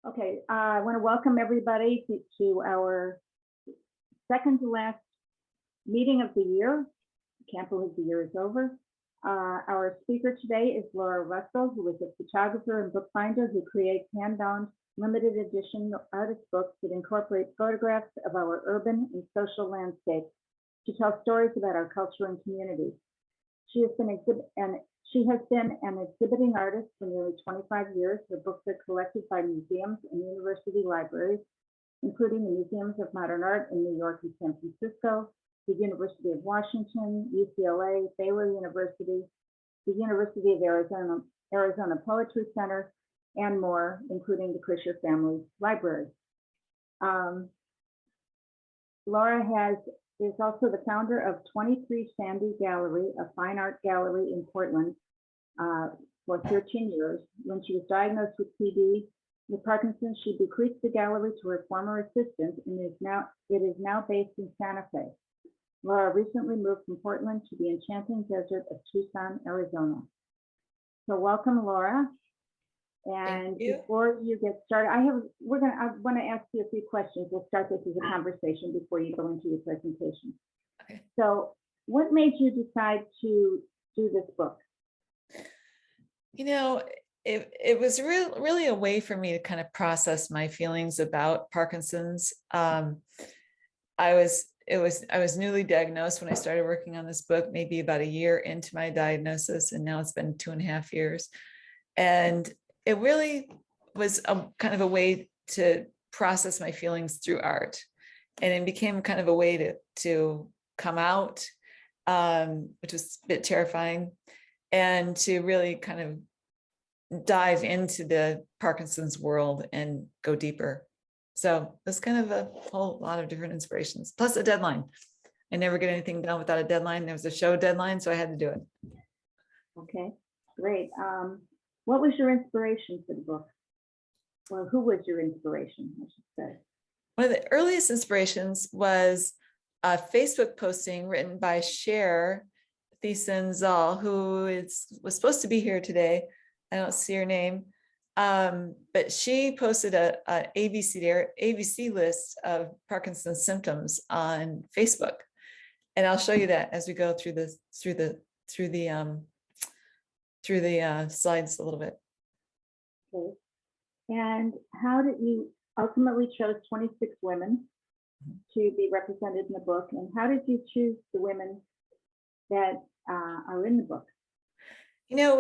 Okay, I want to welcome everybody to our second to last meeting of the year. Can't believe the year is over. Our speaker today is Laura Russell, who is a photographer and bookbinder who creates hand-bound limited edition artist books that incorporate photographs of our urban and social landscape to tell stories about our culture and community. She has been an exhibiting artist for nearly 25 years. Her books are collected by museums and university libraries, including the Museums of Modern Art in New York and San Francisco, the University of Washington, UCLA, Baylor University, the University of Arizona Poetry Center, and more, including the Krischer Family Library. Laura is also the founder of 23 Sandy Gallery, a fine art gallery in Portland, for 13 years. When she was diagnosed with PD, with Parkinson, she bequeathed the gallery to her former assistant, and it is now based in Santa Fe. Laura recently moved from Portland to the enchanting desert of Tucson, Arizona. So welcome, Laura. And before you get started, I want to ask you a few questions. We'll start this as a conversation before you go into your presentation. Okay. So what made you decide to do this book? You know, it was really a way for me to kind of process my feelings about Parkinson's. I was newly diagnosed when I started working on this book, maybe about a year into my diagnosis, and now it's been 2.5 years. And it really was a kind of a way to process my feelings through art. And it became kind of a way to come out, which was a bit terrifying, and to really kind of dive into the Parkinson's world and go deeper. So it's kind of a whole lot of different inspirations, plus a deadline. I never get anything done without a deadline. There was a show deadline, so I had to do it. Okay, great. What was your inspiration for the book? Well, who was your inspiration, I should say? One of the earliest inspirations was a Facebook posting written by Cher Thiessen-Zahl, who was supposed to be here today. I don't see her name, but she posted a ABC list of Parkinson's symptoms on Facebook, and I'll show you that as we go through the slides a little bit. Okay. And how did you ultimately chose 26 women to be represented in the book, and how did you choose the women that are in the book? You know, it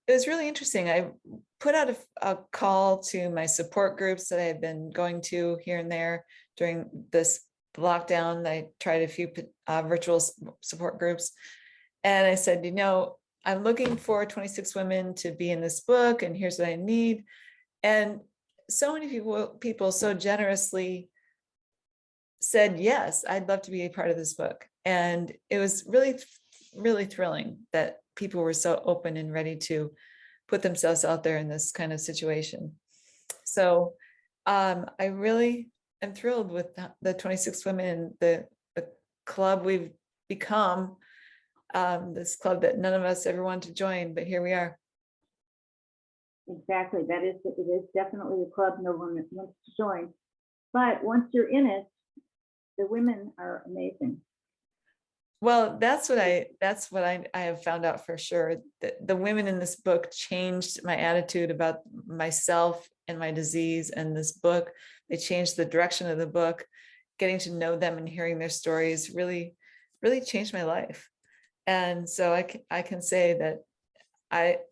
was really interesting. I put out a call to my support groups that I had been going to here and there during this lockdown. I tried a few virtual support groups, and I said, you know, I'm looking for 26 women to be in this book, and here's what I need. And so many people so generously said, yes, I'd love to be a part of this book. And it was really, really thrilling that people were so open and ready to put themselves out there in this kind of situation. So I really am thrilled with the 26 women and the club we've become, this club that none of us ever wanted to join, but here we are. Exactly, it is definitely a club no one wants to join. But once you're in it, the women are amazing. Well, that's what I have found out for sure. The women in this book changed my attitude about myself and my disease and this book. They changed the direction of the book. Getting to know them and hearing their stories really, really changed my life. And so I can say that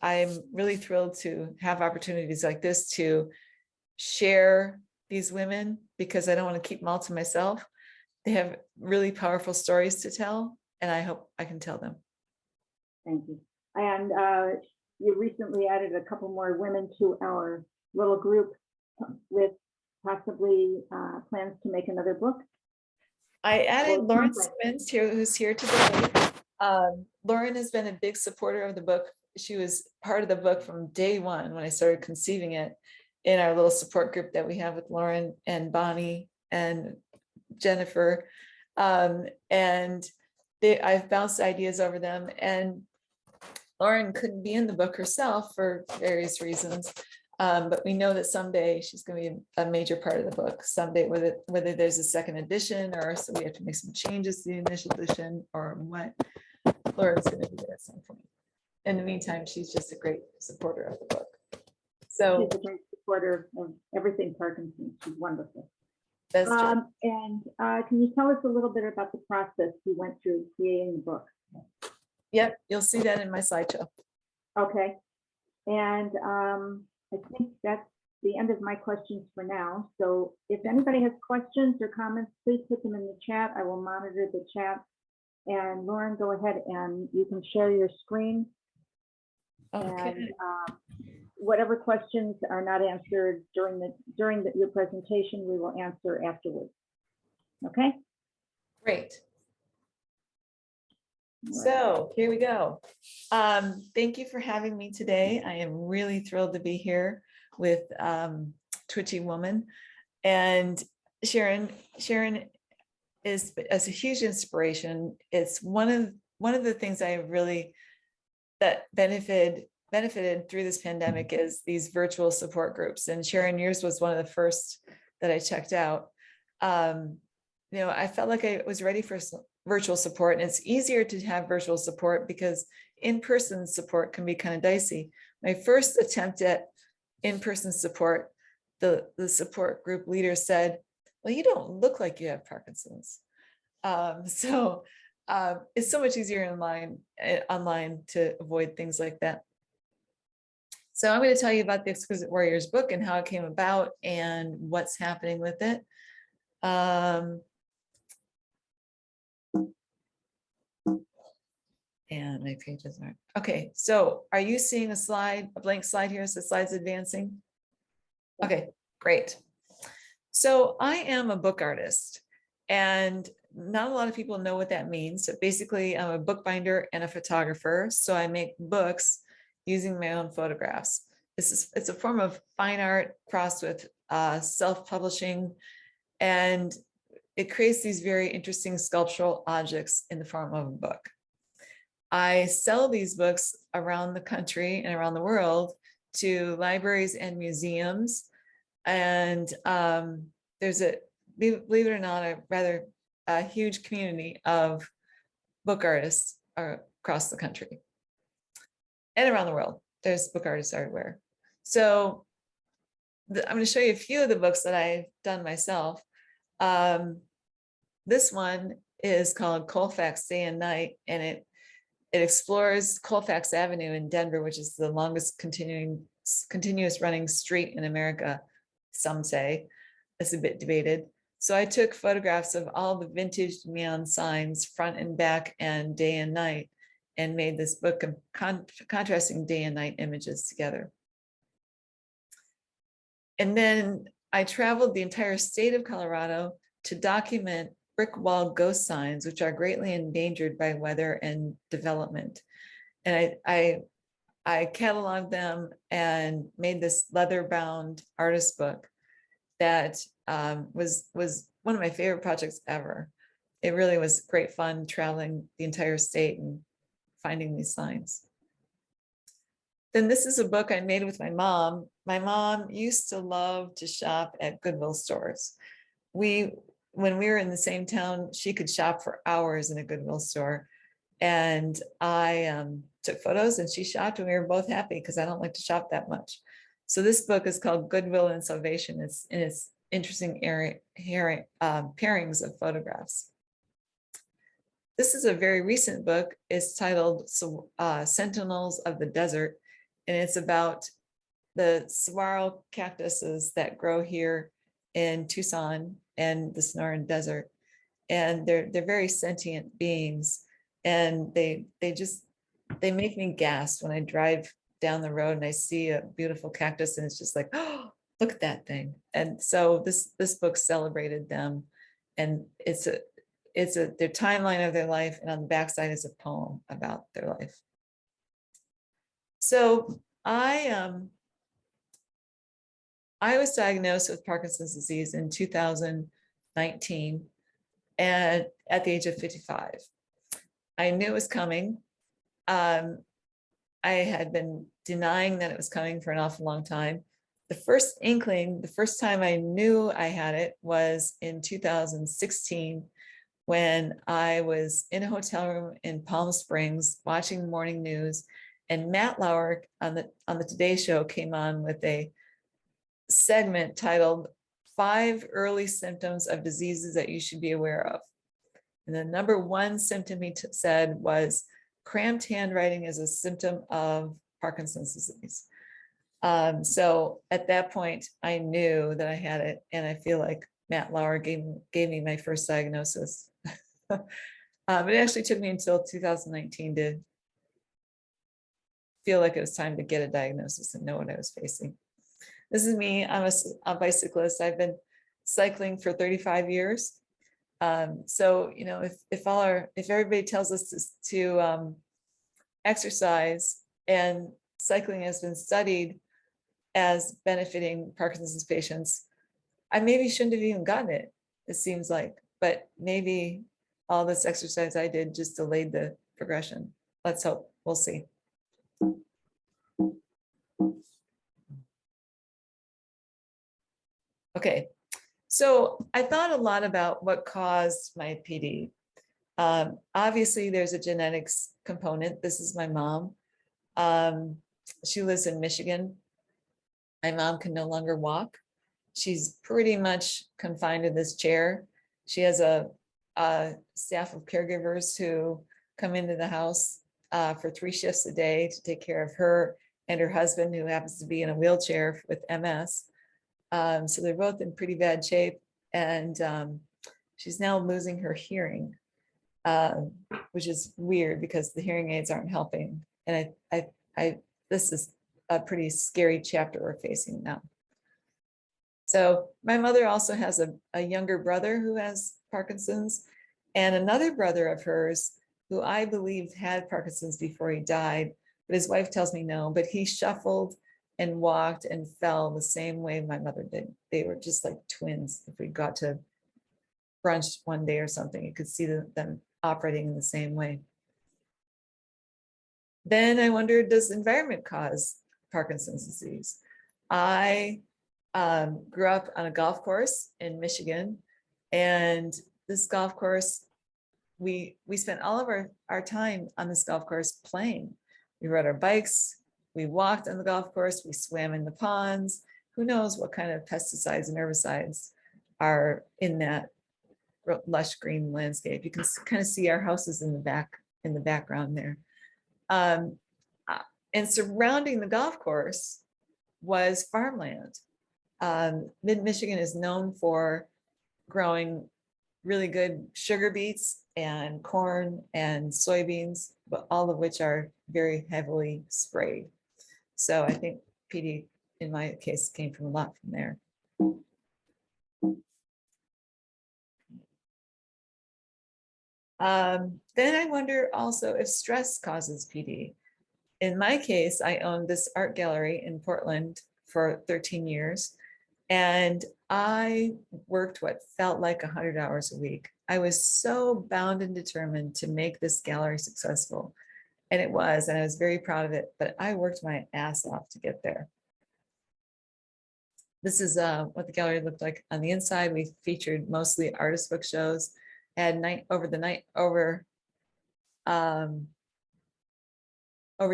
I'm really thrilled to have opportunities like this to share these women, because I don't want to keep them all to myself. They have really powerful stories to tell, and I hope I can tell them. Thank you. And you recently added a couple more women to our little group with possibly plans to make another book. I added Lauren Simmons here, who's here today. Lauren has been a big supporter of the book. She was part of the book from day one when I started conceiving it in our little support group that we have with Lauren and Bonnie and Jennifer. And I've bounced ideas over them, and Lauren couldn't be in the book herself for various reasons. But we know that someday she's going to be a major part of the book. Someday, whether there's a second edition or so we have to make some changes to the initial edition or what, Laura's going to do that at some point. In the meantime, she's just a great supporter of the book. So She's a great supporter of everything Parkinson. She's wonderful. that's true. And can you tell us a little bit about the process you went through creating the book? Yep, you'll see that in my slideshow. Okay. And I think that's the end of my questions for now. So if anybody has questions or comments, please put them in the chat. I will monitor the chat. And Lauren, go ahead and you can share your screen. Okay. And whatever questions are not answered during your presentation, we will answer afterwards. Okay. Great. So here we go. Thank you for having me today. I am really thrilled to be here with Twitchy Woman, and Sharon is a huge inspiration. It's one of the things I really that benefited through this pandemic is these virtual support groups. And Sharon, yours was one of the first that I checked out. I felt like I was ready for virtual support, and it's easier to have virtual support because in-person support can be kind of dicey. My first attempt at in-person support, the support group leader said, well, you don't look like you have Parkinson's. It's so much easier online to avoid things like that. So I'm going to tell you about the Exquisite Warriors book and how it came about and what's happening with it. And my pages aren't. Okay, so are you seeing a blank slide here? So the slide's advancing. Okay, great. So I am a book artist, and not a lot of people know what that means. So basically, I'm a bookbinder and a photographer. So I make books using my own photographs. It's a form of fine art crossed with self-publishing, and it creates these very interesting sculptural objects in the form of a book. I sell these books around the country and around the world to libraries and museums. And there's believe it or not, a huge community of book artists across the country and around the world. There's book artists everywhere. So I'm going to show you a few of the books that I've done myself. This one is called Colfax Day and Night, and it explores Colfax Avenue in Denver, which is the longest continuous running street in America, some say. It's a bit debated. So I took photographs of all the vintage neon signs, front and back and day and night, and made this book of contrasting day and night images together. And then I traveled the entire state of Colorado to document brick wall ghost signs, which are greatly endangered by weather and development. And I cataloged them and made this leather-bound artist book that was one of my favorite projects ever. It really was great fun traveling the entire state and finding these signs. Then this is a book I made with my mom. My mom used to love to shop at Goodwill stores. When we were in the same town, she could shop for hours in a Goodwill store. And I took photos and she shopped, and we were both happy because I don't like to shop that much. So this book is called Goodwill and Salvation. It's interesting pairings of photographs. This is a very recent book. It's titled Sentinels of the Desert, and it's about the saguaro cactuses that grow here in Tucson and the Sonoran Desert. And they're very sentient beings, and they make me gasp when I drive down the road and I see a beautiful cactus, and it's just like, oh, look at that thing. And so this book celebrated them, and it's their timeline of their life, and on the backside is a poem about their life. So I was diagnosed with Parkinson's disease in 2019, and at the age of 55. I knew it was coming. I had been denying that it was coming for an awful long time. the first inkling, the first time I knew I had it was in 2016, when I was in a hotel room in Palm Springs watching morning news, and Matt Lauer on the Today Show came on with a segment titled 5 Early Symptoms of Diseases That You Should Be Aware of. And the number one symptom he said was cramped handwriting is a symptom of Parkinson's disease. So at that point, I knew that I had it, and I feel like Matt Lauer gave me my first diagnosis. It actually took me until 2019 to feel like it was time to get a diagnosis and know what I was facing. This is me. I'm a bicyclist. I've been cycling for 35 years. So, you know, if everybody tells us to exercise, and cycling has been studied as benefiting Parkinson's patients, I maybe shouldn't have even gotten it, it seems like, but maybe all this exercise I did just delayed the progression. Let's hope. We'll see. Okay, so I thought a lot about what caused my PD. Obviously, there's a genetics component. This is my mom. She lives in Michigan. My mom can no longer walk. She's pretty much confined to this chair. She has a staff of caregivers who come into the house for 3 shifts a day to take care of her and her husband, who happens to be in a wheelchair with MS. So they're both in pretty bad shape, and she's now losing her hearing, which is weird because the hearing aids aren't helping. And this is a pretty scary chapter we're facing now. So my mother also has a younger brother who has Parkinson's, and another brother of hers who I believe had Parkinson's before he died, but his wife tells me no, but he shuffled and walked and fell the same way my mother did. They were just like twins. If we got to brunch one day or something, you could see them operating in the same way. Then I wondered, does environment cause Parkinson's disease? I grew up on a golf course in Michigan, and this golf course, we spent all of our time on this golf course playing. We rode our bikes, we walked on the golf course, we swam in the ponds. Who knows what kind of pesticides and herbicides are in that lush green landscape. You can kind of see our houses in the background there. And surrounding the golf course was farmland. Mid-Michigan is known for growing really good sugar beets and corn and soybeans, but all of which are very heavily sprayed. So I think PD in my case came from a lot from there. Then I wonder also if stress causes PD. In my case, I owned this art gallery in Portland for 13 years. And I worked what felt like 100 hours a week. I was so bound and determined to make this gallery successful. And it was, and I was very proud of it, but I worked my ass off to get there. This is what the gallery looked like on the inside. We featured mostly artist book shows. And over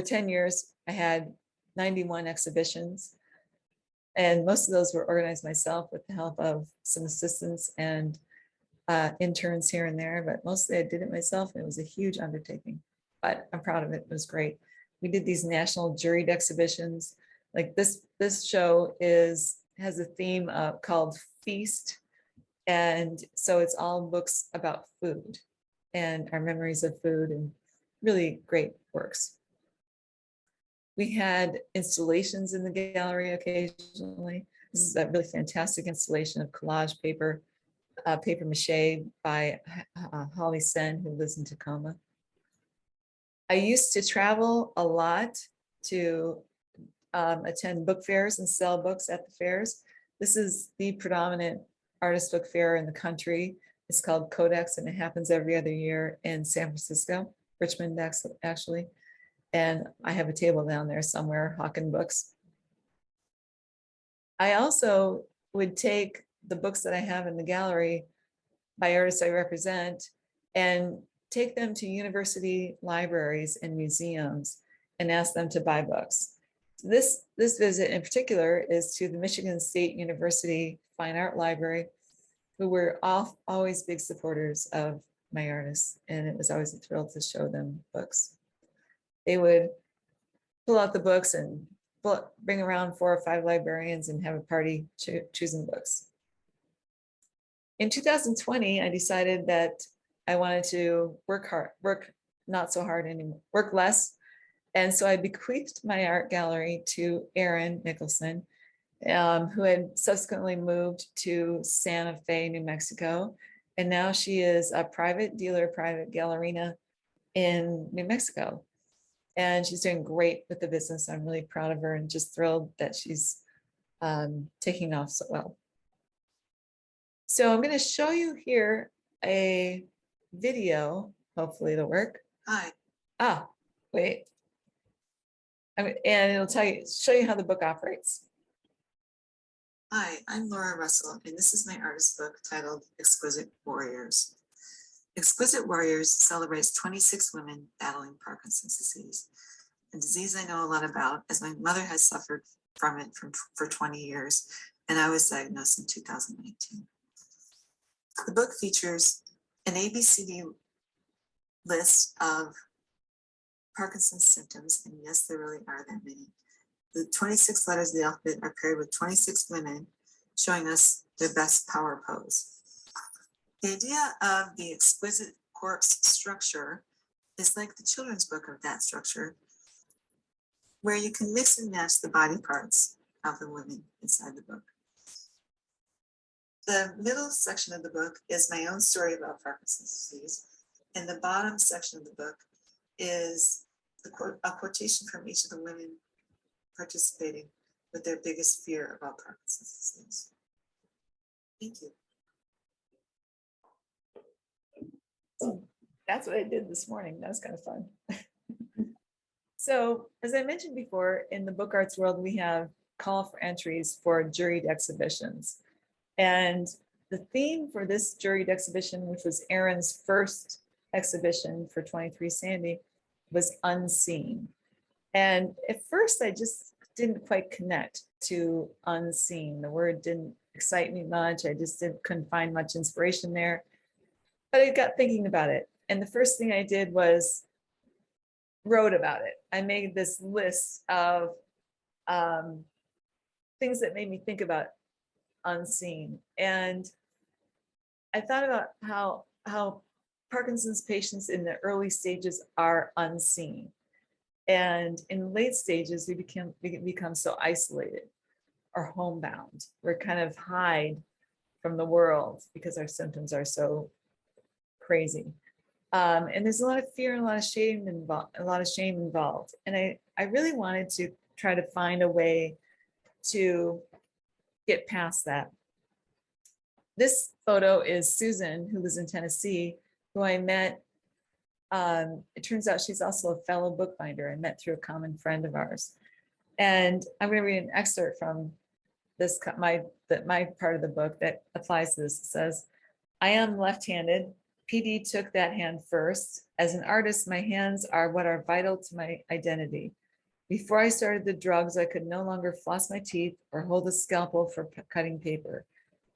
10 years, I had 91 exhibitions. And most of those were organized myself with the help of some assistants and interns here and there, but mostly I did it myself. And it was a huge undertaking, but I'm proud of it. It was great. We did these national juried exhibitions. Like this show has a theme called Feast. And so it's all books about food and our memories of food, and really great works. We had installations in the gallery occasionally. This is a really fantastic installation of collage paper, paper mache by Holly Sen, who lives in Tacoma. I used to travel a lot to attend book fairs and sell books at the fairs. This is the predominant artist book fair in the country. It's called Codex, and it happens every other year in San Francisco, Richmond actually. And I have a table down there somewhere hawking books. I also would take the books that I have in the gallery by artists I represent and take them to university libraries and museums and ask them to buy books. This visit in particular is to the Michigan State University Fine Art Library, who were always big supporters of my artists, and it was always a thrill to show them books. They would pull out the books and bring around 4 or 5 librarians and have a party choosing books. In 2020, I decided that I wanted to work not so hard anymore, work less. And so I bequeathed my art gallery to Erin Nicholson, who had subsequently moved to Santa Fe, New Mexico. And now she is a private dealer, private gallerina in New Mexico. And she's doing great with the business. I'm really proud of her and just thrilled that she's taking off so well. So I'm going to show you here a video. Hopefully it'll work. Hi. Ah, wait. And it'll show you how the book operates. Hi, I'm Laura Russell, and this is my artist book titled Exquisite Warriors. Exquisite Warriors celebrates 26 women battling Parkinson's disease, a disease I know a lot about as my mother has suffered from it for 20 years, and I was diagnosed in 2019. The book features an ABCD list of Parkinson's symptoms, and yes, there really are that many. The 26 letters of the alphabet are paired with 26 women showing us their best power pose. The idea of the exquisite corpse structure is like the children's book of that structure, where you can mix and match the body parts of the women inside the book. The middle section of the book is my own story about Parkinson's disease, and the bottom section of the book is a quotation from each of the women participating with their biggest fear about Parkinson's disease. Thank you. That's what I did this morning. That was kind of fun. So, as I mentioned before, in the book arts world, we have call for entries for juried exhibitions. And the theme for this juried exhibition, which was Erin's first exhibition for 23 Sandy, was unseen. And at first, I just didn't quite connect to unseen. The word didn't excite me much. I just couldn't find much inspiration there. But I got thinking about it. And the first thing I did was wrote about it. I made this list of things that made me think about unseen. And I thought about how Parkinson's patients in the early stages are unseen. And in late stages, we become so isolated or homebound. We're kind of hide from the world because our symptoms are so crazy. And there's a lot of fear and a lot of shame involved. And I really wanted to try to find a way to get past that. This photo is Susan, who lives in Tennessee, who I met. It turns out she's also a fellow bookbinder I met through a common friend of ours. And I'm going to read an excerpt from this, my part of the book that applies to this. It says, I am left-handed. PD took that hand first. As an artist, my hands are what are vital to my identity. Before I started the drugs, I could no longer floss my teeth or hold a scalpel for cutting paper.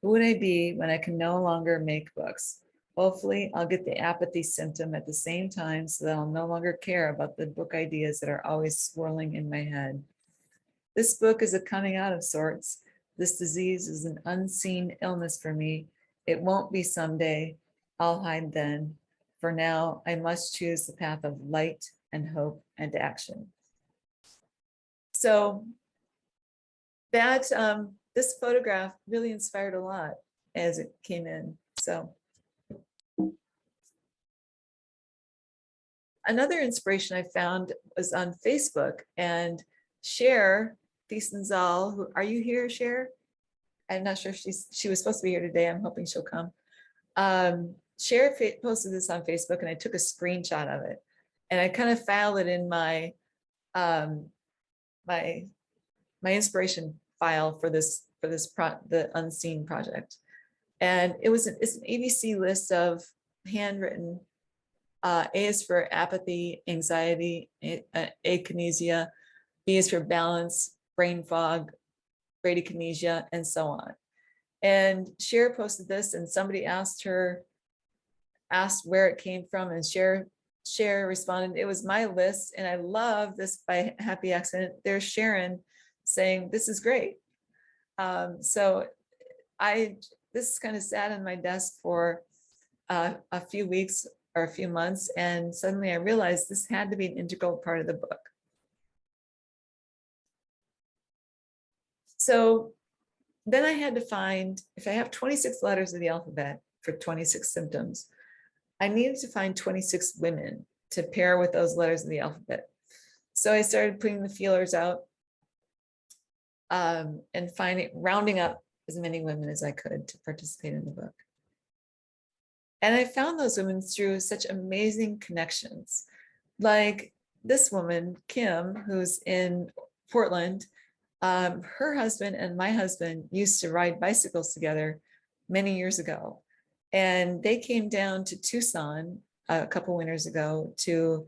Who would I be when I can no longer make books? Hopefully, I'll get the apathy symptom at the same time so that I'll no longer care about the book ideas that are always swirling in my head. This book is a coming out of sorts. This disease is an unseen illness for me. It won't be someday. I'll hide then. For now, I must choose the path of light and hope and action. So that this photograph really inspired a lot as it came in. So another inspiration I found was on Facebook, and Cher Thiesenzal, who are you here, Cher? I'm not sure if she was supposed to be here today. I'm hoping she'll come. Cher posted this on Facebook, and I took a screenshot of it, and I kind of filed it in my my inspiration file for this for the Unseen project. And it's an ABC list of handwritten, A is for apathy, anxiety, akinesia, B is for balance, brain fog, bradykinesia, and so on. And Cher posted this, and somebody asked where it came from, and Cher responded, "It was my list, and I love this by happy accident." There's Sharon saying, "This is great." So this kind of sat on my desk for a few weeks or a few months, and suddenly I realized this had to be an integral part of the book. So then I had to find, if I have 26 letters of the alphabet for 26 symptoms, I needed to find 26 women to pair with those letters of the alphabet. So I started putting the feelers out and rounding up as many women as I could to participate in the book. And I found those women through such amazing connections. Like this woman, Kim, who's in Portland, her husband and my husband used to ride bicycles together many years ago. And they came down to Tucson a couple winters ago to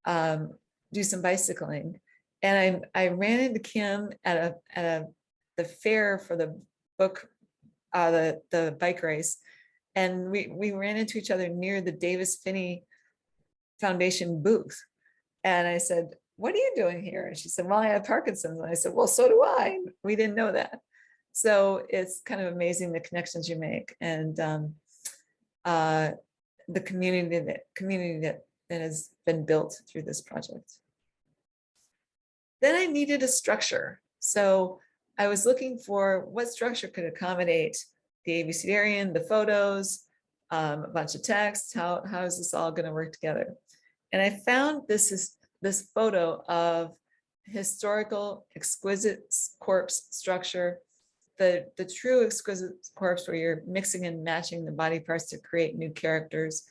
do some bicycling. And I ran into Kim at the fair for the book, the bike race. And we ran into each other near the Davis Finney Foundation booth. And I said, "What are you doing here?" And she said, "Well, I have Parkinson's." And I said, "Well, so do I." We didn't know that. So it's kind of amazing the connections you make, and the community that has been built through this project. Then I needed a structure. So I was looking for what structure could accommodate the ABCDarian, the photos, a bunch of text. How is this all going to work together? And I found this photo of historical exquisite corpse structure, the true exquisite corpse where you're mixing and matching the body parts to create new characters.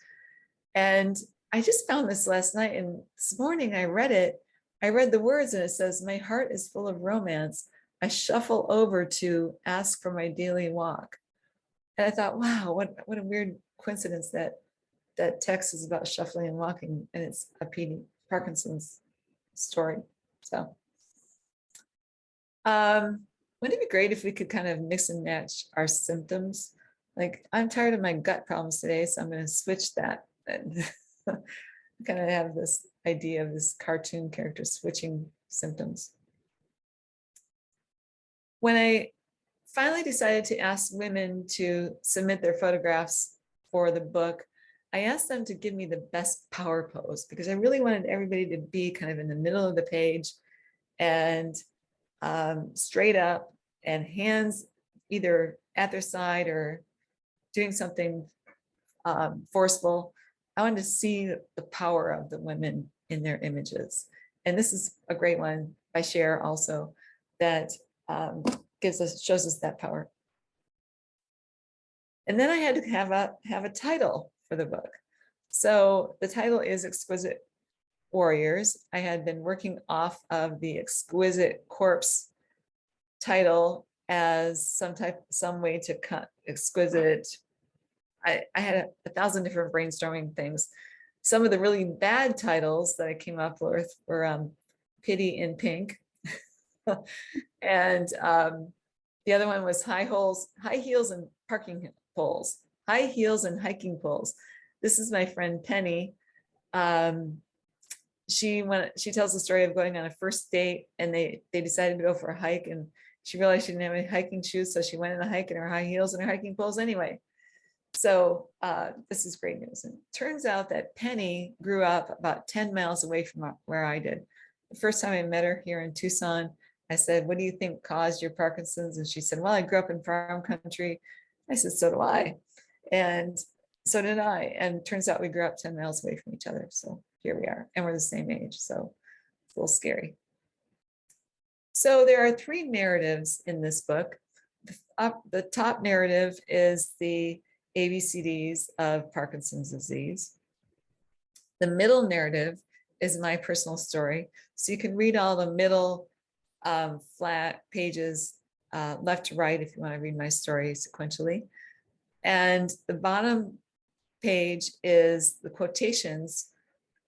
And I just found this last night, and this morning I read it. I read the words, and it says, "My heart is full of romance. I shuffle over to ask for my daily walk." And I thought, wow, what a weird coincidence that text is about shuffling and walking, and it's a Parkinson's story. So wouldn't it be great if we could kind of mix and match our symptoms? Like, I'm tired of my gut problems today, so I'm going to switch that. And kind of have this idea of this cartoon character switching symptoms. When I finally decided to ask women to submit their photographs for the book, I asked them to give me the best power pose, because I really wanted everybody to be kind of in the middle of the page and straight up, and hands either at their side or doing something forceful. I wanted to see the power of the women in their images. And this is a great one by Cher also that shows us that power. And then I had to have a title for the book. So the title is Exquisite Warriors. I had been working off of the Exquisite Corpse title as some way to cut exquisite. I had 1,000 different brainstorming things. Some of the really bad titles that I came up with were Pity in Pink. And the other one was High Heels and Parking Poles. High Heels and Hiking Poles. This is my friend Penny. She tells the story of going on a first date, and they decided to go for a hike, and she realized she didn't have any hiking shoes, so she went on a hike in her high heels and her hiking poles anyway. So this is great news. And it turns out that Penny grew up about 10 miles away from where I did. The first time I met her here in Tucson, I said, "What do you think caused your Parkinson's?" And she said, "Well, I grew up in farm country." I said, "So do I." And so did I. And it turns out we grew up 10 miles away from each other. So here we are, and we're the same age. So it's a little scary. So there are 3 narratives in this book. The top narrative is the ABCDs of Parkinson's disease. The middle narrative is my personal story. So you can read all the middle flat pages left to right if you want to read my story sequentially. And the bottom page is the quotations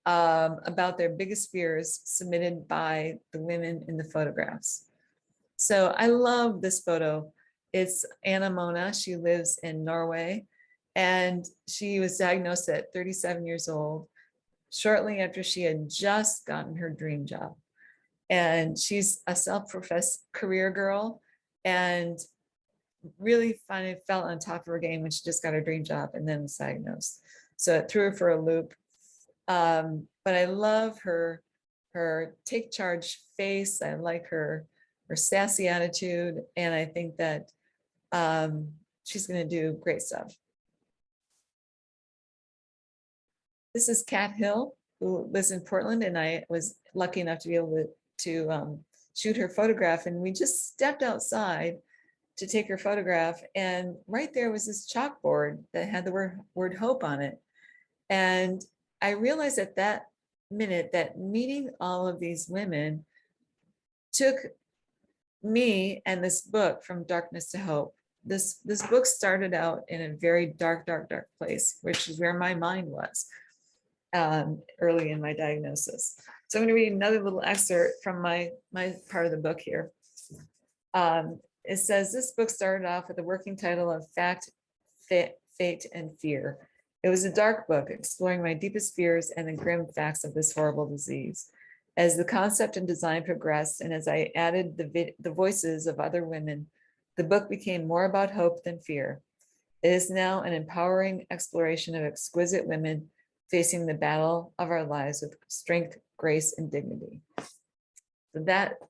about their biggest fears submitted by the women in the photographs. So I love this photo. It's Anna Mona. She lives in Norway, and she was diagnosed at 37 years old, shortly after she had just gotten her dream job. And she's a self-professed career girl and really finally felt on top of her game when she just got her dream job and then was diagnosed. So it threw her for a loop. But I love her take charge face. I like her sassy attitude. And I think that she's going to do great stuff. This is Kat Hill, who lives in Portland, and I was lucky enough to be able to shoot her photograph. And we just stepped outside to take her photograph, and right there was this chalkboard that had the word hope on it. And I realized at that minute that meeting all of these women took me and this book from darkness to hope. This book started out in a very dark place, which is where my mind was early in my diagnosis. So I'm going to read another little excerpt from my part of the book here. It says, this book started off with a working title of Fact, Fate, and Fear. It was a dark book exploring my deepest fears and the grim facts of this horrible disease. As the concept and design progressed, and as I added the voices of other women, the book became more about hope than fear. It is now an empowering exploration of exquisite women facing the battle of our lives with strength, grace, and dignity. So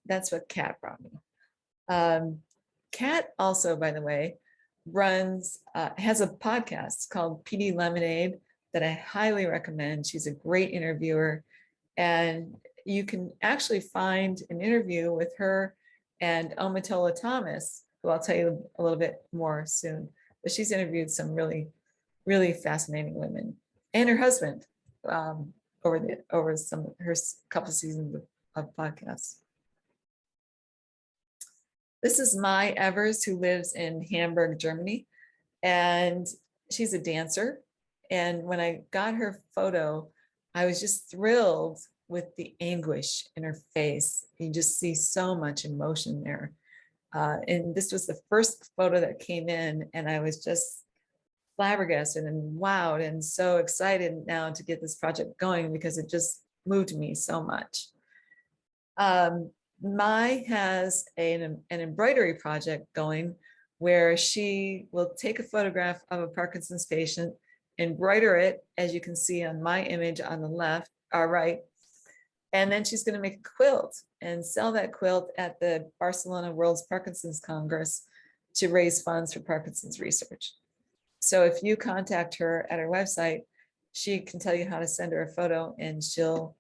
that's what Kat brought me. Kat also, by the way, has a podcast called PD Lemonade that I highly recommend. She's a great interviewer, and you can actually find an interview with her and Omatola Thomas, who I'll tell you a little bit more soon. But she's interviewed some really, really fascinating women, and her husband over some of her couple seasons of podcasts. This is Mai Evers, who lives in Hamburg, Germany, and she's a dancer. And when I got her photo, I was just thrilled with the anguish in her face. You just see so much emotion there. And this was the first photo that came in, and I was just flabbergasted and wowed and so excited now to get this project going because it just moved me so much. Mai has an embroidery project going where she will take a photograph of a Parkinson's patient, embroider it, as you can see on my image on the left or right, and then she's going to make a quilt and sell that quilt at the Barcelona World's Parkinson's Congress to raise funds for Parkinson's research. So if you contact her at her website, she can tell you how to send her a photo, and she'll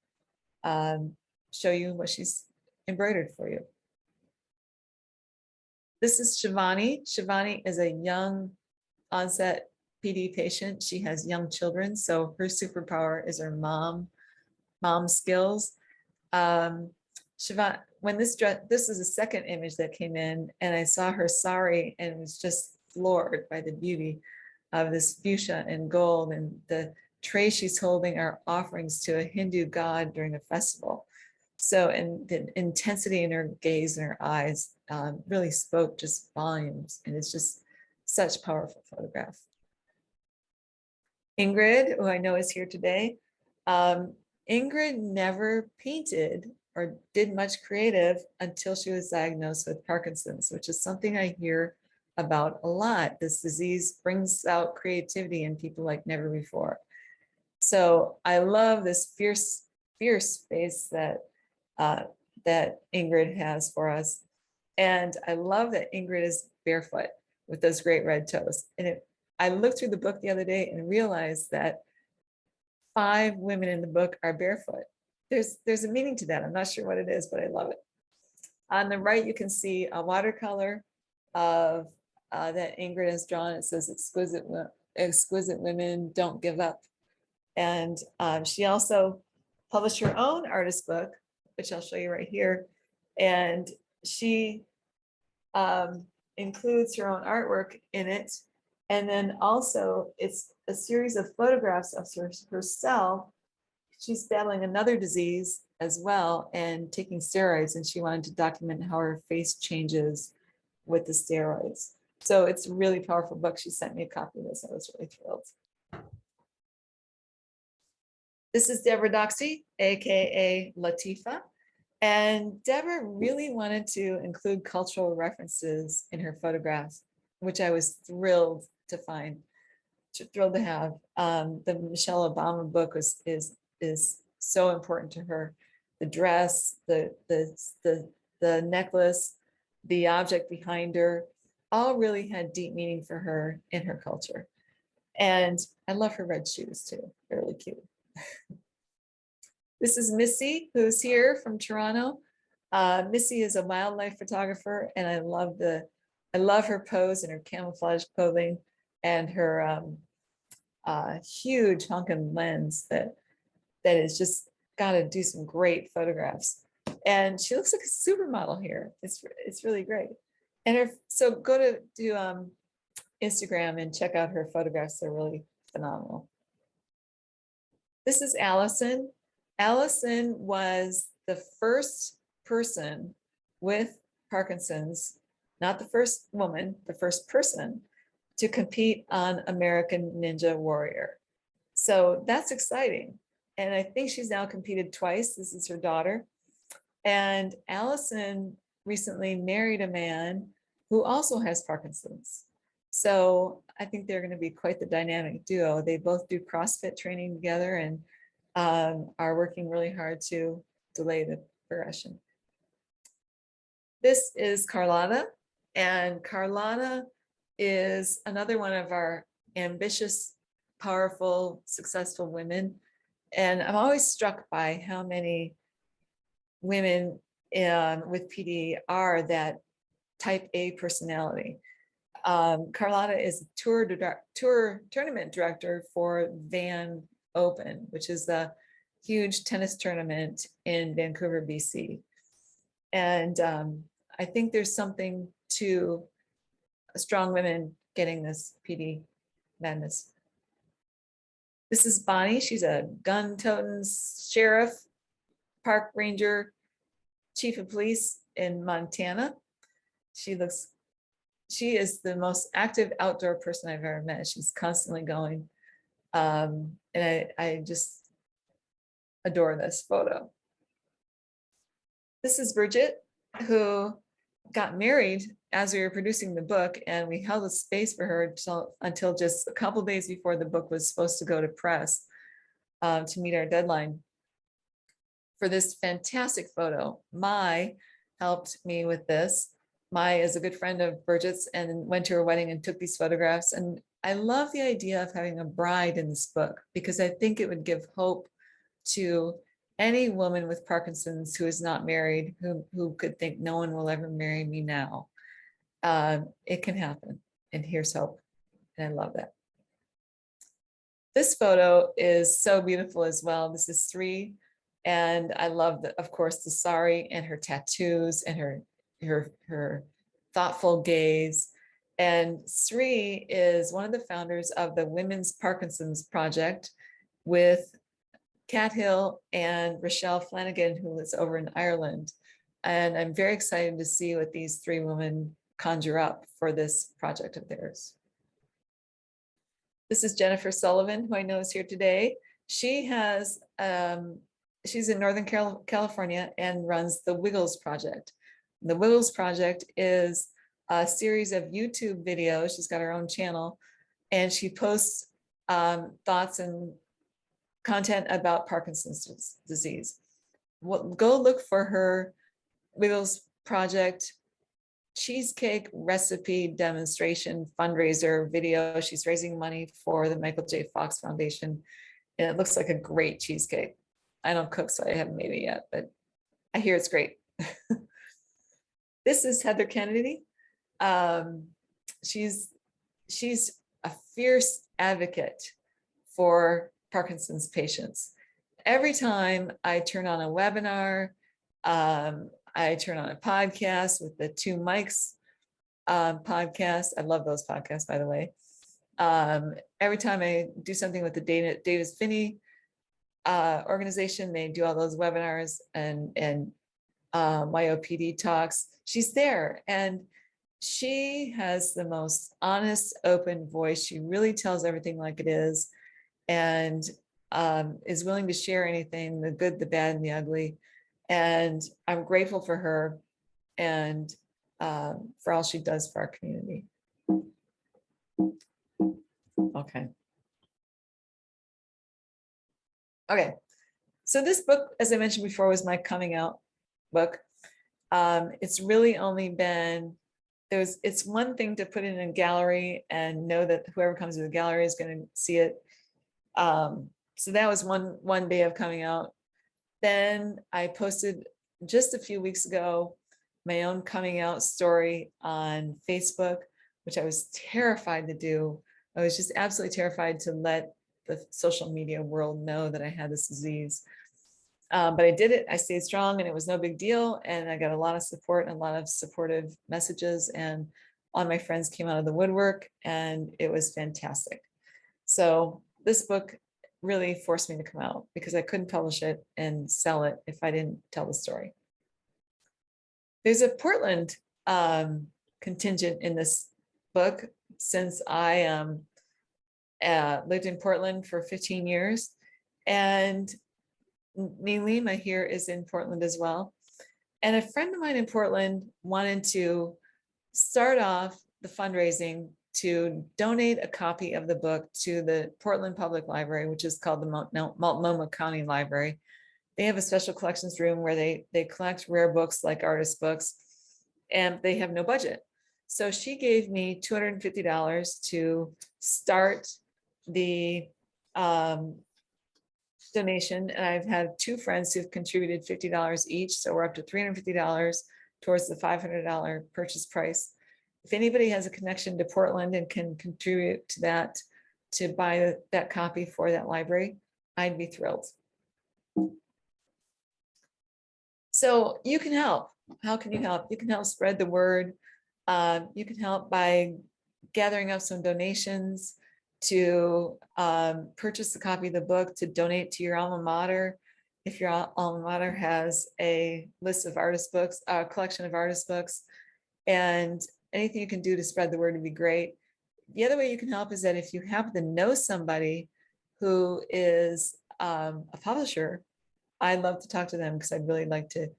show you what she's embroidered for you. This is Shivani. Shivani is a young onset PD patient. She has young children, so her superpower is her mom skills. Shivani, when this is the second image that came in, and I saw her sari and was just floored by the beauty of this fuchsia and gold, and the tray she's holding are offerings to a Hindu god during a festival. So, and the intensity in her gaze and her eyes really spoke just volumes, and it's just such a powerful photograph. Ingrid, who I know is here today, Ingrid never painted or did much creative until she was diagnosed with Parkinson's, which is something I hear about a lot. This disease brings out creativity in people like never before. So I love this fierce face that Ingrid has for us. And I love that Ingrid is barefoot with those great red toes. And I looked through the book the other day and realized that 5 women in the book are barefoot. There's a meaning to that. I'm not sure what it is, but I love it. On the right, you can see a watercolor of that Ingrid has drawn. It says exquisite women don't give up. And she also published her own artist book, which I'll show you right here. And she includes her own artwork in it. And then also it's a series of photographs of herself. She's battling another disease as well and taking steroids, and she wanted to document how her face changes with the steroids. So it's a really powerful book. She sent me a copy of this. I was really thrilled. This is Deborah Doxey, AKA Latifa. And Deborah really wanted to include cultural references in her photographs, which I was thrilled to find, thrilled to have. The Michelle Obama book is so important to her. The dress, the necklace, the object behind her, all really had deep meaning for her in her culture. And I love her red shoes too, they're really cute. This is Missy, who's here from Toronto. Missy is a wildlife photographer, and I love her pose and her camouflage clothing and her huge honking lens that is just got to do some great photographs. And she looks like a supermodel here. It's really great. And so go to Instagram and check out her photographs. They're really phenomenal. This is Allison. Allison was the first person with Parkinson's, not the first woman, the first person to compete on American Ninja Warrior. So that's exciting. And I think she's now competed twice. This is her daughter. And Allison recently married a man who also has Parkinson's. So I think they're going to be quite the dynamic duo. They both do CrossFit training together and are working really hard to delay the progression. This is Carlotta, and Carlotta is another one of our ambitious, powerful, successful women. And I'm always struck by how many women with PD are that type A personality. Carlotta is tour tournament director for Van Open, which is the huge tennis tournament in Vancouver, BC. And I think there's something to strong women getting this PD madness. This is Bonnie. She's a gun-toting sheriff, park ranger, chief of police in Montana. She is the most active outdoor person I've ever met. She's constantly going. And I just adore this photo. This is Bridget, who got married as we were producing the book, and we held a space for her until just a couple days before the book was supposed to go to press to meet our deadline for this fantastic photo. Mai helped me with this. Mai is a good friend of Bridget's and went to her wedding and took these photographs. And I love the idea of having a bride in this book because I think it would give hope to any woman with Parkinson's who is not married, who could think no one will ever marry me now. It can happen, and here's hope. And I love that. This photo is so beautiful as well. This is Sri, and I love of course, the sari and her tattoos and her thoughtful gaze. And Sri is one of the founders of the Women's Parkinson's Project with Cat Hill and Rochelle Flanagan, who lives over in Ireland. And I'm very excited to see what these three women conjure up for this project of theirs. This is Jennifer Sullivan, who I know is here today. She has, she's in Northern California and runs the Wiggles Project. The Wiggles Project is a series of YouTube videos. She's got her own channel, and she posts thoughts and content about Parkinson's disease. Go look for her Wiggles Project cheesecake recipe demonstration fundraiser video. She's raising money for the Michael J. Fox Foundation, and it looks like a great cheesecake. I don't cook, so I haven't made it yet, but I hear it's great. This is Heather Kennedy. She's a fierce advocate for Parkinson's patients. Every time I turn on a webinar, I turn on a podcast with the two mics podcasts. I love those podcasts, by the way. Every time I do something with the Davis Finney organization, they do all those webinars and YOPD talks. She's there, and she has the most honest, open voice. She really tells everything like it is, and is willing to share anything, the good, the bad, and the ugly. And I'm grateful for her and for all she does for our community. Okay. Okay. So this book, as I mentioned before, was my coming out book. It's really only been, it's one thing to put it in a gallery and know that whoever comes to the gallery is going to see it. So that was one day of coming out. Then I posted just a few weeks ago my own coming out story on Facebook, which I was terrified to do. I was just absolutely terrified to let the social media world know that I had this disease. But I did it. I stayed strong, and it was no big deal. And I got a lot of support and a lot of supportive messages, and all my friends came out of the woodwork, and it was fantastic. So this book really forced me to come out because I couldn't publish it and sell it if I didn't tell the story. There's a Portland contingent in this book, since I lived in Portland for 15 years, and Neelima here is in Portland as well. And a friend of mine in Portland wanted to start off the fundraising to donate a copy of the book to the Portland Public Library, which is called the Multnomah County Library. They have a special collections room where they collect rare books like artist books, and they have no budget. So she gave me $250 to start the donation, and I've had two friends who've contributed $50 each, so we're up to $350 towards the $500 purchase price. If anybody has a connection to Portland and can contribute to that, to buy that copy for that library, I'd be thrilled. So you can help. How can you help? You can help spread the word. You can help by gathering up some donations to purchase a copy of the book, to donate to your alma mater. If your alma mater has a list of artist books, a collection of artist books, and anything you can do to spread the word would be great. The other way you can help is that if you happen to know somebody who is a publisher, I'd love to talk to them, because I'd really like to,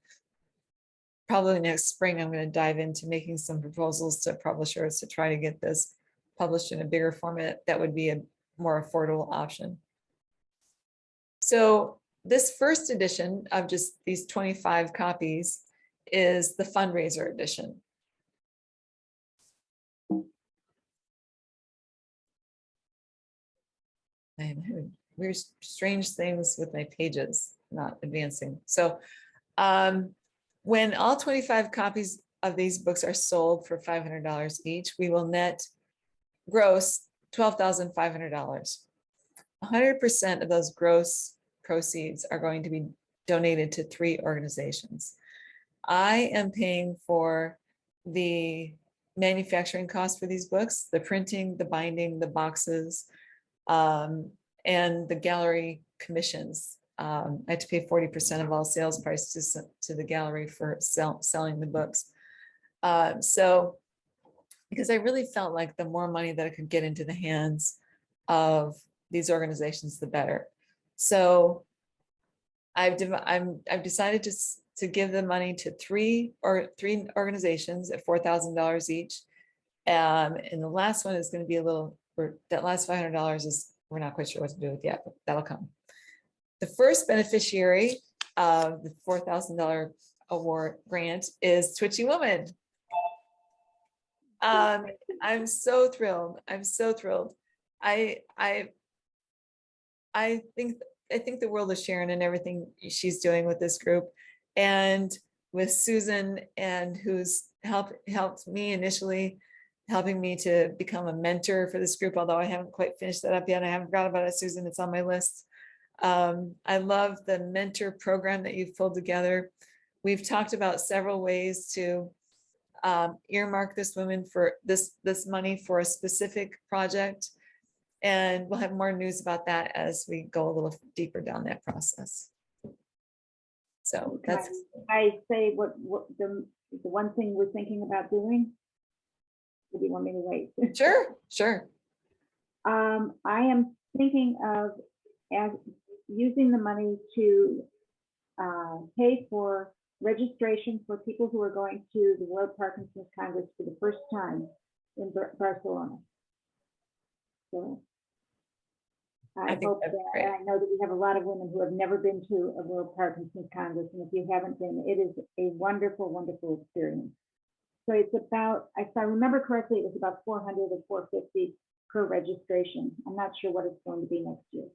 probably next spring, I'm going to dive into making some proposals to publishers to try to get this published in a bigger format that would be a more affordable option. So this first edition of just these 25 copies is the fundraiser edition. I am having weird, strange things with my pages not advancing. So when all 25 copies of these books are sold for $500 each, we will net gross $12,500. 100% of those gross proceeds are going to be donated to 3 organizations. I am paying for the manufacturing costs for these books, the printing, the binding, the boxes, and the gallery commissions. I had to pay 40% of all sales prices to the gallery for selling the books. So, because I really felt like the more money that I could get into the hands of these organizations, the better. So I've decided to give the money to three organizations at $4,000 each. And the last one is going to be a little, that last $500 is, we're not quite sure what to do with yet, but that'll come. The first beneficiary of the $4,000 award grant is Twitchy Woman. I'm so thrilled. I'm so thrilled. I think the world of Sharon and everything she's doing with this group, and with Susan, and who's helped me initially, helping me to become a mentor for this group, although I haven't quite finished that up yet. I haven't forgot about it, Susan, it's on my list. I love the mentor program that you've pulled together. We've talked about several ways to earmark this woman for this money for a specific project. And we'll have more news about that as we go a little deeper down that process. So Can that's, I say what the one thing we're thinking about doing? Or do you want me to wait? sure. I am thinking of using the money to pay for registration for people who are going to the World Parkinson's Congress for the first time in Barcelona. So I think hope that's that, great. and I know that we have a lot of women who have never been to a World Parkinson's Congress, and if you haven't been, it is a wonderful, wonderful experience. So it's about, if I remember correctly, it was about 400 or 450 per registration. I'm not sure what it's going to be next year.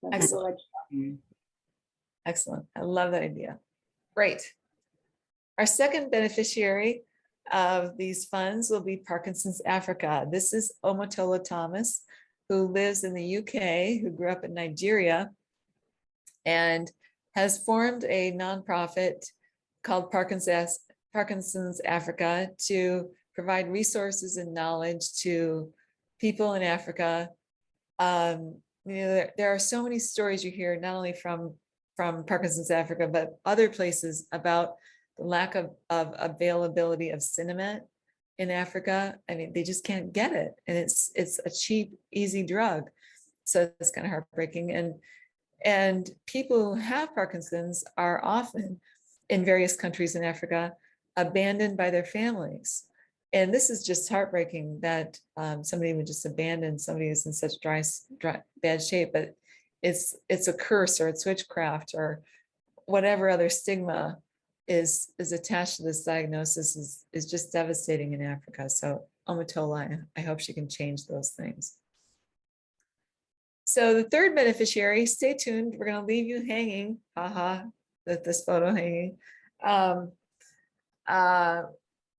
So we will let you know. Excellent. I love that idea. Great. Our second beneficiary of these funds will be Parkinson's Africa. This is Omotola Thomas, who lives in the UK, who grew up in Nigeria, and has formed a nonprofit called Parkinson's Africa to provide resources and knowledge to people in Africa. There are so many stories you hear, not only from Parkinson's Africa, but other places about the lack of availability of Cinemet in Africa. I mean, they just can't get it. And it's a cheap, easy drug. So it's kind of heartbreaking. And people who have Parkinson's are often in various countries in Africa abandoned by their families. And this is just heartbreaking that somebody would just abandon somebody who's in such bad shape, but it's a curse or it's witchcraft or whatever other stigma is attached to this diagnosis is just devastating in Africa. So Omotola, I hope she can change those things. So the third beneficiary, stay tuned. We're going to leave you hanging, haha, with this photo hanging.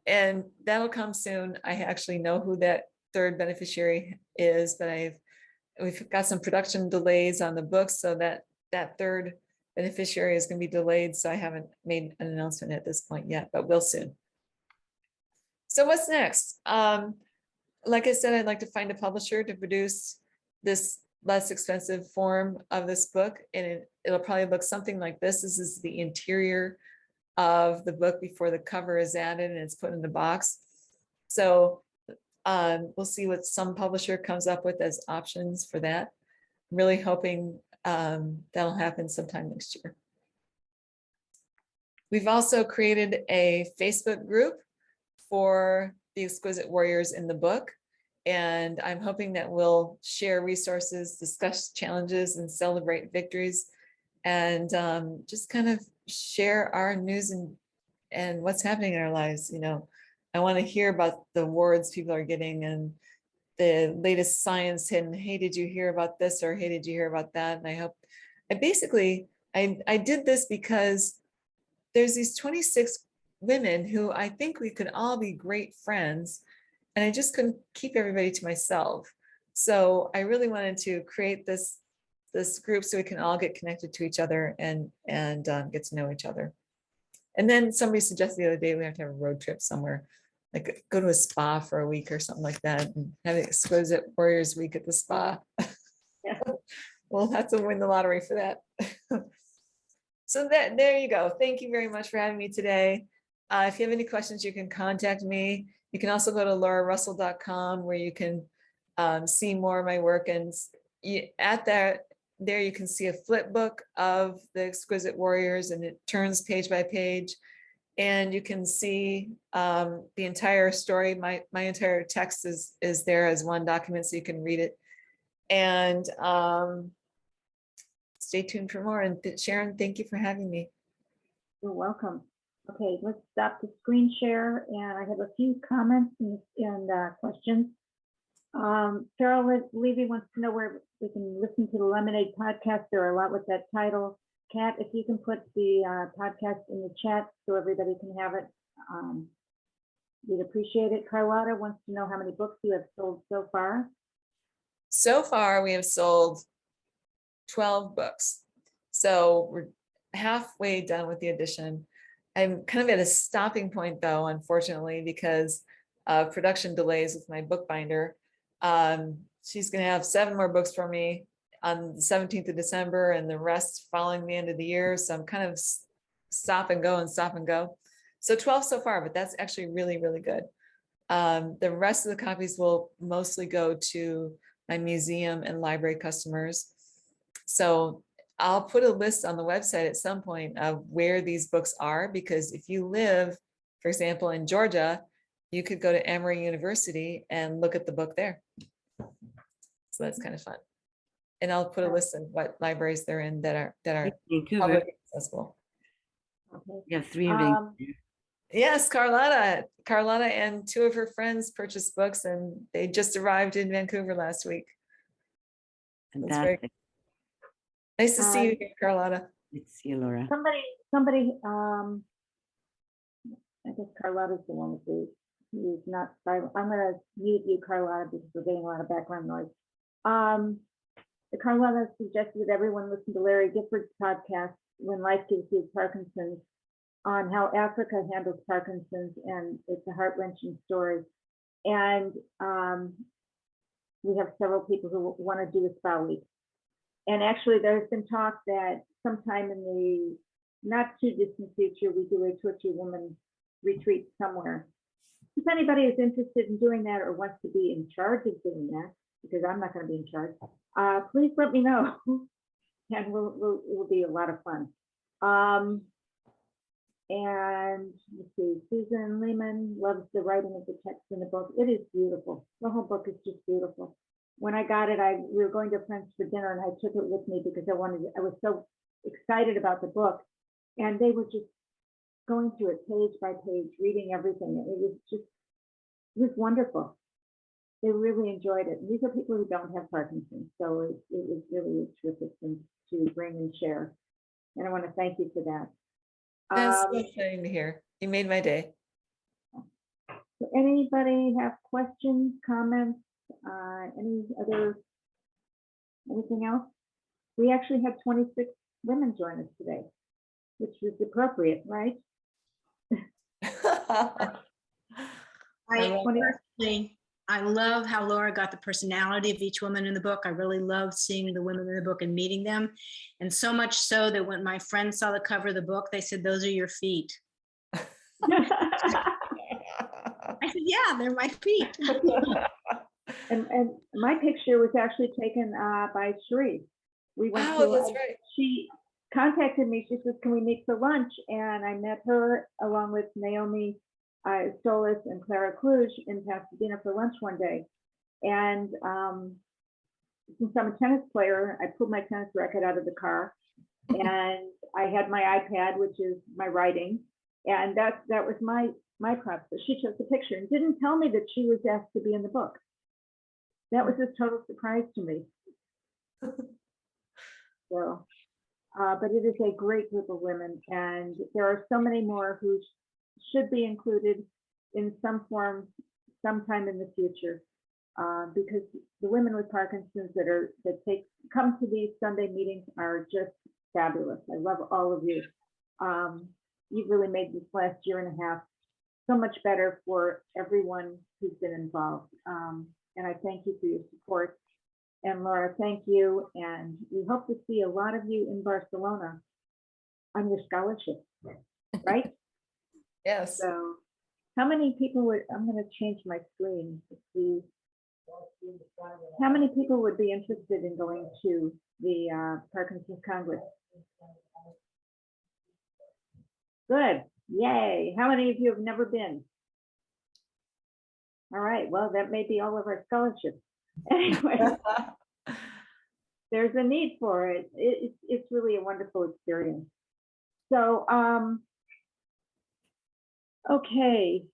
And that'll come soon. I actually know who that third beneficiary is, but we've got some production delays on the books, so that third beneficiary is going to be delayed. So I haven't made an announcement at this point yet, but we'll soon. So what's next? Like I said, I'd like to find a publisher to produce this less expensive form of this book, and it'll probably look something like this. This is the interior of the book before the cover is added and it's put in the box. So we'll see what some publisher comes up with as options for that. I'm really hoping that'll happen sometime next year. We've also created a Facebook group for the Exquisite Warriors in the book. And I'm hoping that we'll share resources, discuss challenges, and celebrate victories, and just kind of share our news and what's happening in our lives. You know, I want to hear about the awards people are getting and the latest science, and hey, did you hear about this, or hey, did you hear about that? And I hope, I did this because there's these 26 women who I think we could all be great friends, and I just couldn't keep everybody to myself. So I really wanted to create this group so we can all get connected to each other and get to know each other. And then somebody suggested the other day we have to have a road trip somewhere, like go to a spa for a week or something like that, and have an Exquisite Warriors week at the spa. Yeah. We'll have to win the lottery for that. So there you go. Thank you very much for having me today. If you have any questions, you can contact me. You can also go to laurarussell.com where you can see more of my work, and there you can see a flip book of the Exquisite Warriors, and it turns page by page, and you can see the entire story. My entire text is there as one document, so you can read it. And stay tuned for more. And Sharon, thank you for having me. You're welcome. Okay, let's stop the screen share, and I have a few comments and questions. Cheryl Levy wants to know where we can listen to the Lemonade podcast. There are a lot with that title. Kat, if you can put the podcast in the chat so everybody can have it, we'd appreciate it. Carlotta wants to know how many books you have sold so far. So far, we have sold 12 books. So we're halfway done with the edition. I'm kind of at a stopping point though, unfortunately, because of production delays with my bookbinder. She's gonna have 7 more books for me on the 17th of December and the rest following the end of the year. So I'm kind of stop and go and stop and go. So 12 so far, but that's actually really, really good. The rest of the copies will mostly go to my museum and library customers. So I'll put a list on the website at some point of where these books are, because if you live, for example, in Georgia, you could go to Emory University and look at the book there. So that's kind of fun. And I'll put a list of what libraries they're in that are Vancouver. public accessible. Okay. Yeah, 3 in Vancouver. Yes, Carlotta and 2 of her friends purchased books and they just arrived in Vancouver last week. That's very Fantastic. nice to see you here, Carlotta. Good to see you, Laura. Somebody, I guess Carlotta's the one who's not silent. I'm gonna mute you, Carlotta, because we're getting a lot of background noise. Carlotta suggested that everyone listen to Larry Gifford's podcast, When Life Gives You Parkinson's, on how Africa handles Parkinson's, and it's a heart-wrenching story. And we have several people who want to do a spa week. And actually, there's been talk that sometime in the not too distant future, we do a Twitchy woman retreat somewhere. If anybody is interested in doing that or wants to be in charge of doing that, because I'm not going to be in charge, please let me know, and it will be a lot of fun. And let's see, Susan Lehman loves the writing of the text in the book. It is beautiful. The whole book is just beautiful. When I got it, we were going to friends for dinner, and I took it with me because I was so excited about the book, and they were just going through it page by page, reading everything. It was wonderful. They really enjoyed it. And these are people who don't have Parkinson's, so it was really a terrific thing to bring and share. And I want to thank you for that. That's so exciting to hear. You made my day. So anybody have questions, comments, anything else? We actually had 26 women join us today, which was appropriate, right? I love how Laura got the personality of each woman in the book. I really loved seeing the women in the book and meeting them. And so much so that when my friends saw the cover of the book, they said, "Those are your feet." I said, "Yeah, they're my feet." And my picture was actually taken by Sheree. We went Oh, to, that's right. She contacted me. She says, "Can we meet for lunch?" And I met her along with Naomi Stolas and Clara Kluge in Pasadena for lunch one day. And since I'm a tennis player, I pulled my tennis racket out of the car, and I had my iPad, which is my writing, and that was my prep. So she took the picture and didn't tell me that she was asked to be in the book. That was a total surprise to me. So, but it is a great group of women, and there are so many more who should be included in some form sometime in the future, because the women with Parkinson's that come to these Sunday meetings are just fabulous. I love all of you. You've really made this last year and a half so much better for everyone who's been involved. And I thank you for your support. And Laura, thank you. And we hope to see a lot of you in Barcelona on your scholarship, right? Yes. So how many people I'm going to change my screen to see. How many people would be interested in going to the Parkinson's Congress? Good. Yay. How many of you have never been? All right. Well, that may be all of our scholarships. Anyway, there's a need for it. It's really a wonderful experience. So, okay.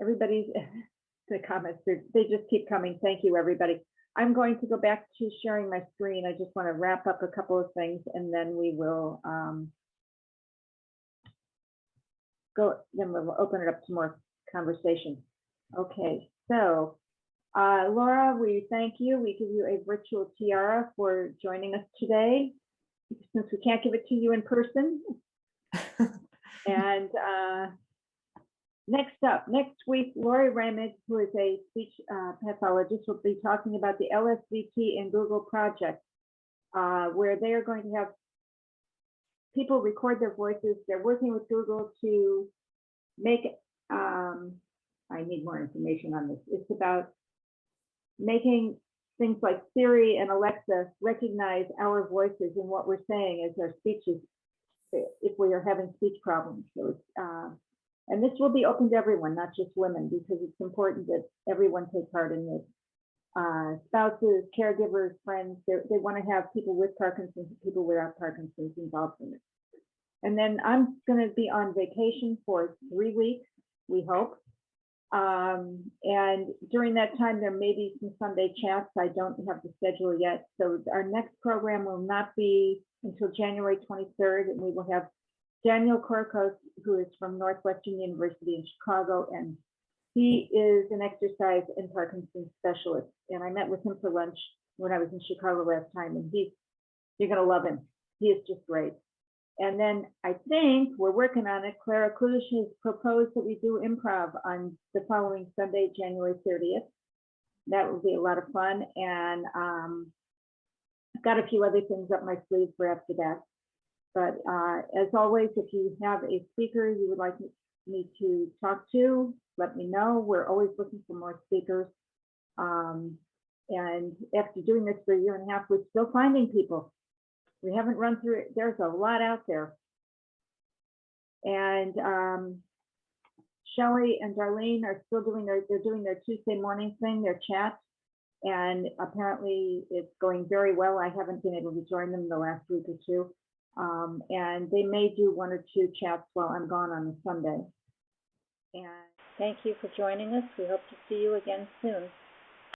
Everybody's, the comments, they just keep coming. Thank you, everybody. I'm going to go back to sharing my screen. I just want to wrap up a couple of things, and then we will we'll open it up to more conversation. Okay, so Laura, we thank you. We give you a virtual tiara for joining us today, since we can't give it to you in person. And next up, next week, Lori Ramage, who is a speech pathologist, will be talking about the LSVT and Google project, where they are going to have people record their voices. They're working with Google to make, I need more information on this. It's about making things like Siri and Alexa recognize our voices and what we're saying as our speeches, if we are having speech problems. So it's, and this will be open to everyone, not just women, because it's important that everyone take part in this. Spouses, caregivers, friends, they want to have people with Parkinson's and people without Parkinson's involved in it. And then I'm going to be on vacation for 3 weeks, we hope. And during that time, there may be some Sunday chats. I don't have the schedule yet. So our next program will not be until January 23rd, and we will have Daniel Korkos, who is from Northwestern University in Chicago, and he is an exercise and Parkinson's specialist. And I met with him for lunch when I was in Chicago last time, and you're going to love him. He is just great. And then I think we're working on it. Clara Klush has proposed that we do improv on the following Sunday, January 30th. That will be a lot of fun. And I've got a few other things up my sleeve for after that. But as always, if you have a speaker you would like me to talk to, let me know. We're always looking for more speakers. And after doing this for 1.5 years, we're still finding people. We haven't run through it. There's a lot out there. And Shelley and Darlene are still doing they're doing their Tuesday morning thing, their chat. And apparently it's going very well. I haven't been able to join them the last week or two. And they may do 1 or 2 chats while I'm gone on a Sunday. And thank you for joining us. We hope to see you again soon.